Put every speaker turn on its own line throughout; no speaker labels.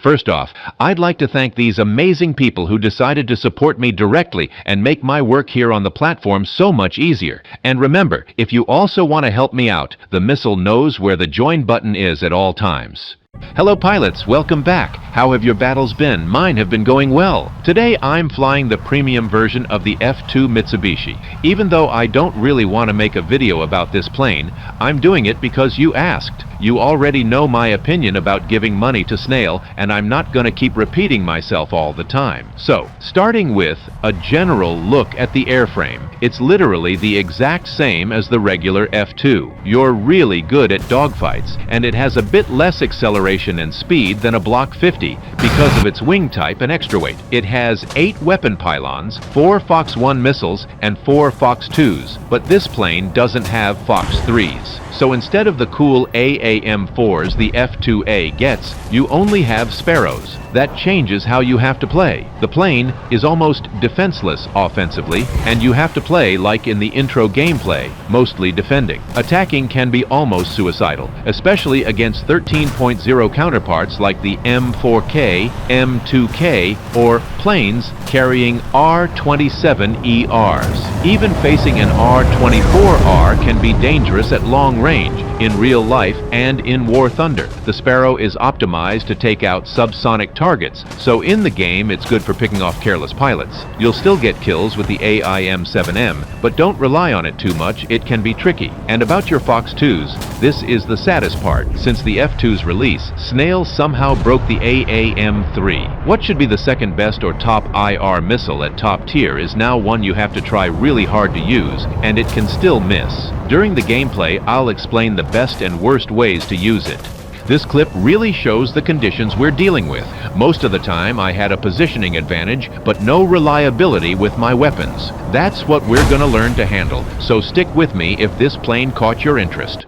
First off, I'd like to thank these amazing people who decided to support me directly and make my work here on the platform so much easier. And remember, if you also want to help me out, the missile knows where the join button is at all times. Hello pilots, welcome back. How have your battles been? Mine have been going well. Today I'm flying the premium version of the F2 Mitsubishi. Even though I don't really want to make a video about this plane, I'm doing it because you asked. You already know my opinion about giving money to Snail, and I'm not going to keep repeating myself all the time. So, starting with a general look at the airframe. It's literally the exact same as the regular F2. You're really good at dogfights, and it has a bit less acceleration and speed than a Block 50 because of its wing type and extra weight. It has 8 weapon pylons, 4 Fox 1 missiles, and 4 Fox 2s, but this plane doesn't have Fox 3s. So instead of the cool AAM4s the F2A gets, you only have Sparrows. That changes how you have to play. The plane is almost defenseless offensively, and you have to play like in the intro gameplay, mostly defending. Attacking can be almost suicidal, especially against 13.0 counterparts like the M4K, M2K, or planes carrying R-27ERs. Even facing an R-24R can be dangerous at long range, in real life and in War Thunder. The Sparrow is optimized to take out subsonic targets, so in the game it's good for picking off careless pilots. You'll still get kills with the AIM-7M, but don't rely on it too much, it can be tricky. And about your Fox 2s, this is the saddest part. Since the F2's release, Snail somehow broke the AAM-3. What should be the second best or top IR missile at top tier is now one you have to try really hard to use, and it can still miss. During the gameplay, I'll explain the best and worst ways to use it. This clip really shows the conditions we're dealing with. Most of the time I had a positioning advantage, but no reliability with my weapons. That's what we're gonna learn to handle, so stick with me if this plane caught your interest.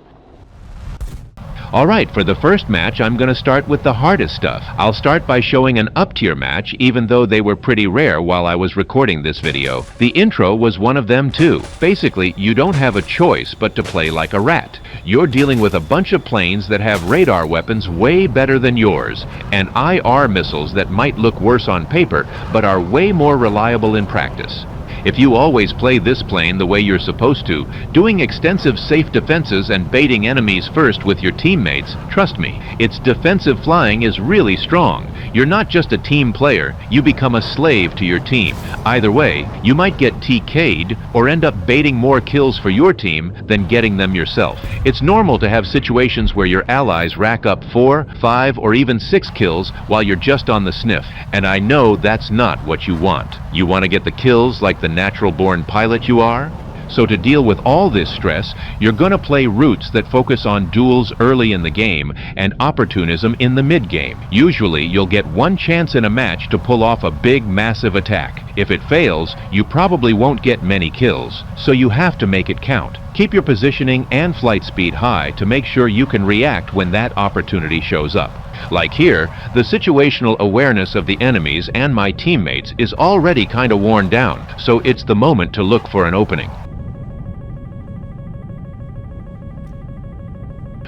Alright, for the first match, I'm going to start with the hardest stuff. I'll start by showing an up-tier match, even though they were pretty rare while I was recording this video. The intro was one of them too. Basically, you don't have a choice but to play like a rat. You're dealing with a bunch of planes that have radar weapons way better than yours, and IR missiles that might look worse on paper, but are way more reliable in practice. If you always play this plane the way you're supposed to, doing extensive safe defenses and baiting enemies first with your teammates, trust me, its defensive flying is really strong. You're not just a team player, you become a slave to your team. Either way, you might get TK'd or end up baiting more kills for your team than getting them yourself. It's normal to have situations where your allies rack up 4, 5, or even 6 kills while you're just on the sniff, and I know that's not what you want. You want to get the kills like the natural-born pilot you are? So to deal with all this stress, you're going to play routes that focus on duels early in the game and opportunism in the mid-game. Usually, you'll get one chance in a match to pull off a big, massive attack. If it fails, you probably won't get many kills, so you have to make it count. Keep your positioning and flight speed high to make sure you can react when that opportunity shows up. Like here, the situational awareness of the enemies and my teammates is already kinda worn down, so it's the moment to look for an opening.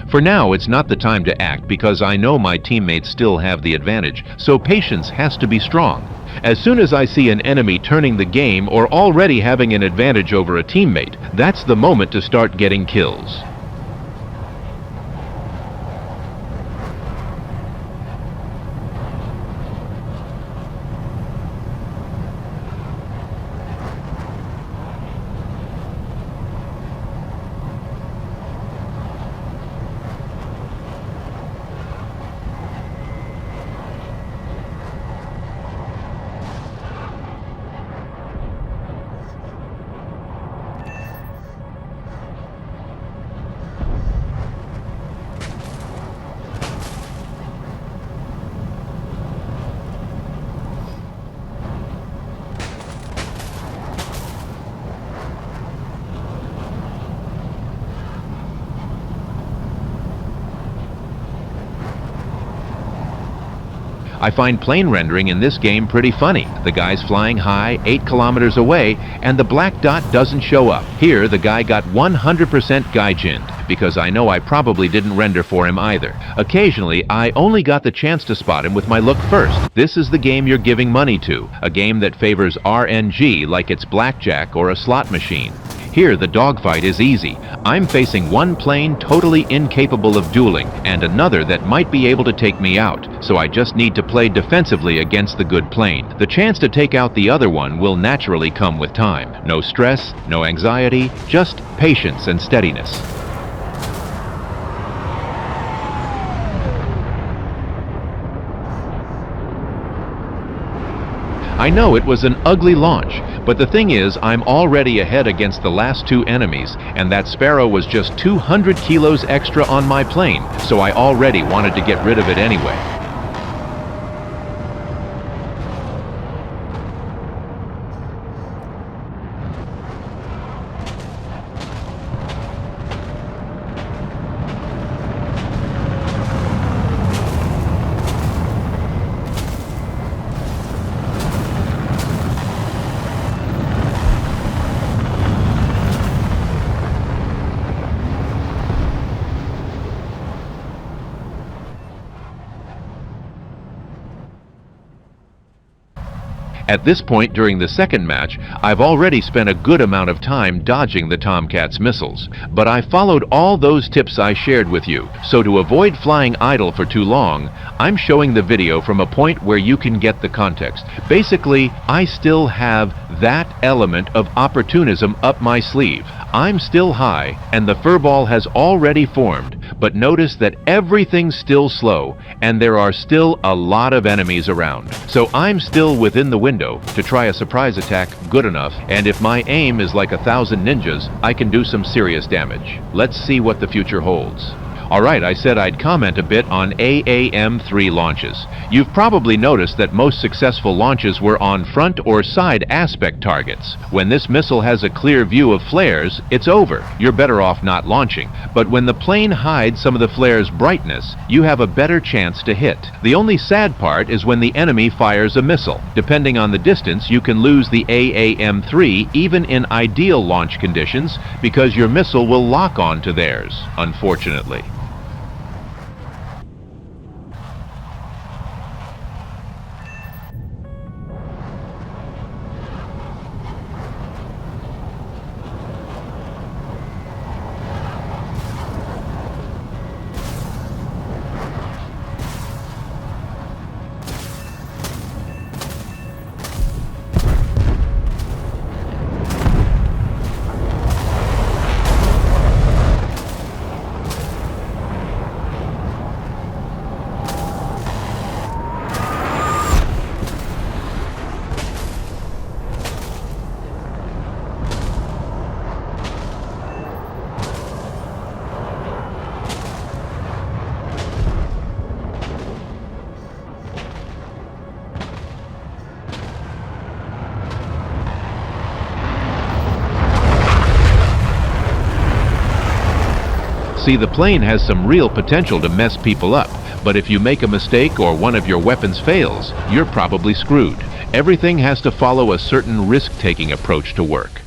For now, it's not the time to act because I know my teammates still have the advantage, so patience has to be strong. As soon as I see an enemy turning the game or already having an advantage over a teammate, that's the moment to start getting kills. I find plane rendering in this game pretty funny. The guy's flying high, 8 kilometers away, and the black dot doesn't show up. Here, the guy got 100% gaijined, because I know I probably didn't render for him either. Occasionally, I only got the chance to spot him with my look first. This is the game you're giving money to, a game that favors RNG like it's blackjack or a slot machine. Here, the dogfight is easy. I'm facing one plane totally incapable of dueling, and another that might be able to take me out, so I just need to play defensively against the good plane. The chance to take out the other one will naturally come with time. No stress, no anxiety, just patience and steadiness. I know it was an ugly launch, but the thing is, I'm already ahead against the last 2 enemies, and that Sparrow was just 200 kilos extra on my plane, so I already wanted to get rid of it anyway. At this point during the second match, I've already spent a good amount of time dodging the Tomcat's missiles, but I followed all those tips I shared with you, so to avoid flying idle for too long, I'm showing the video from a point where you can get the context. Basically, I still have that element of opportunism up my sleeve. I'm still high, and the furball has already formed, but notice that everything's still slow, and there are still a lot of enemies around. So I'm still within the window to try a surprise attack good enough, and if my aim is like 1,000 ninjas, I can do some serious damage. Let's see what the future holds. Alright, I said I'd comment a bit on AAM-3 launches. You've probably noticed that most successful launches were on front or side aspect targets. When this missile has a clear view of flares, it's over. You're better off not launching. But when the plane hides some of the flare's brightness, you have a better chance to hit. The only sad part is when the enemy fires a missile. Depending on the distance, you can lose the AAM-3 even in ideal launch conditions because your missile will lock on to theirs, unfortunately. See, the plane has some real potential to mess people up, but if you make a mistake or one of your weapons fails, you're probably screwed. Everything has to follow a certain risk-taking approach to work.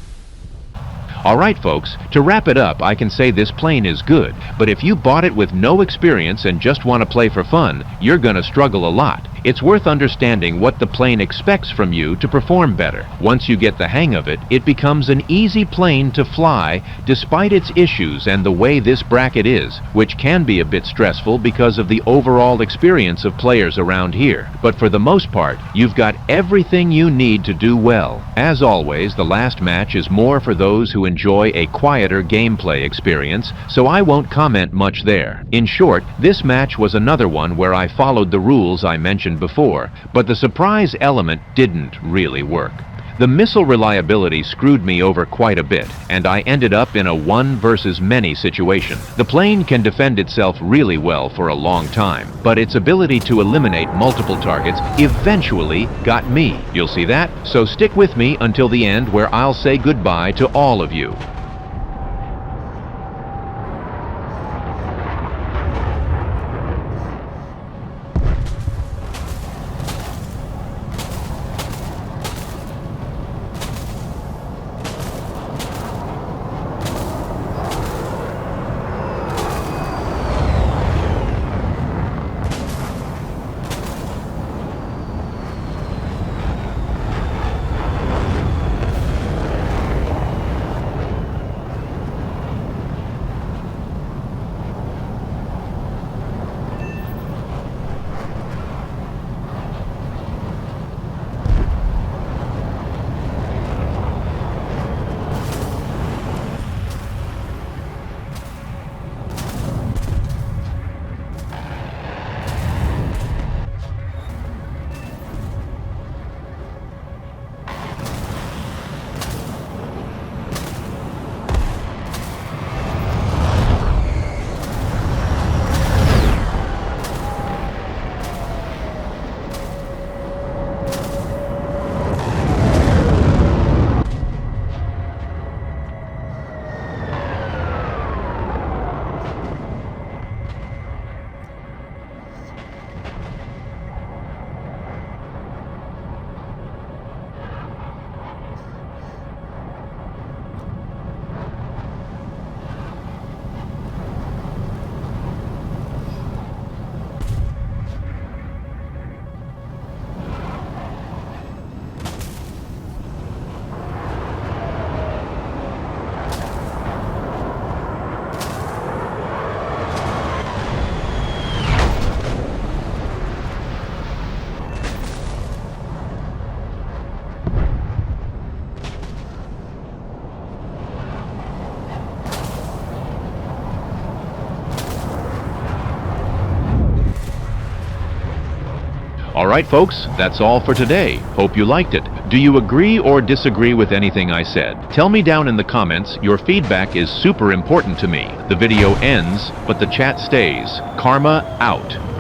Alright folks, to wrap it up, I can say this plane is good, but if you bought it with no experience and just want to play for fun, you're gonna struggle a lot. It's worth understanding what the plane expects from you to perform better. Once you get the hang of it, it becomes an easy plane to fly despite its issues and the way this bracket is, which can be a bit stressful because of the overall experience of players around here. But for the most part, you've got everything you need to do well. As always, the last match is more for those who enjoy a quieter gameplay experience, so I won't comment much there. In short, this match was another one where I followed the rules I mentioned before, but the surprise element didn't really work. The missile reliability screwed me over quite a bit, and I ended up in a one versus many situation. The plane can defend itself really well for a long time, but its ability to eliminate multiple targets eventually got me. You'll see that? So stick with me until the end, where I'll say goodbye to all of you. Alright folks, that's all for today. Hope you liked it. Do you agree or disagree with anything I said? Tell me down in the comments. Your feedback is super important to me. The video ends, but the chat stays. Karma out.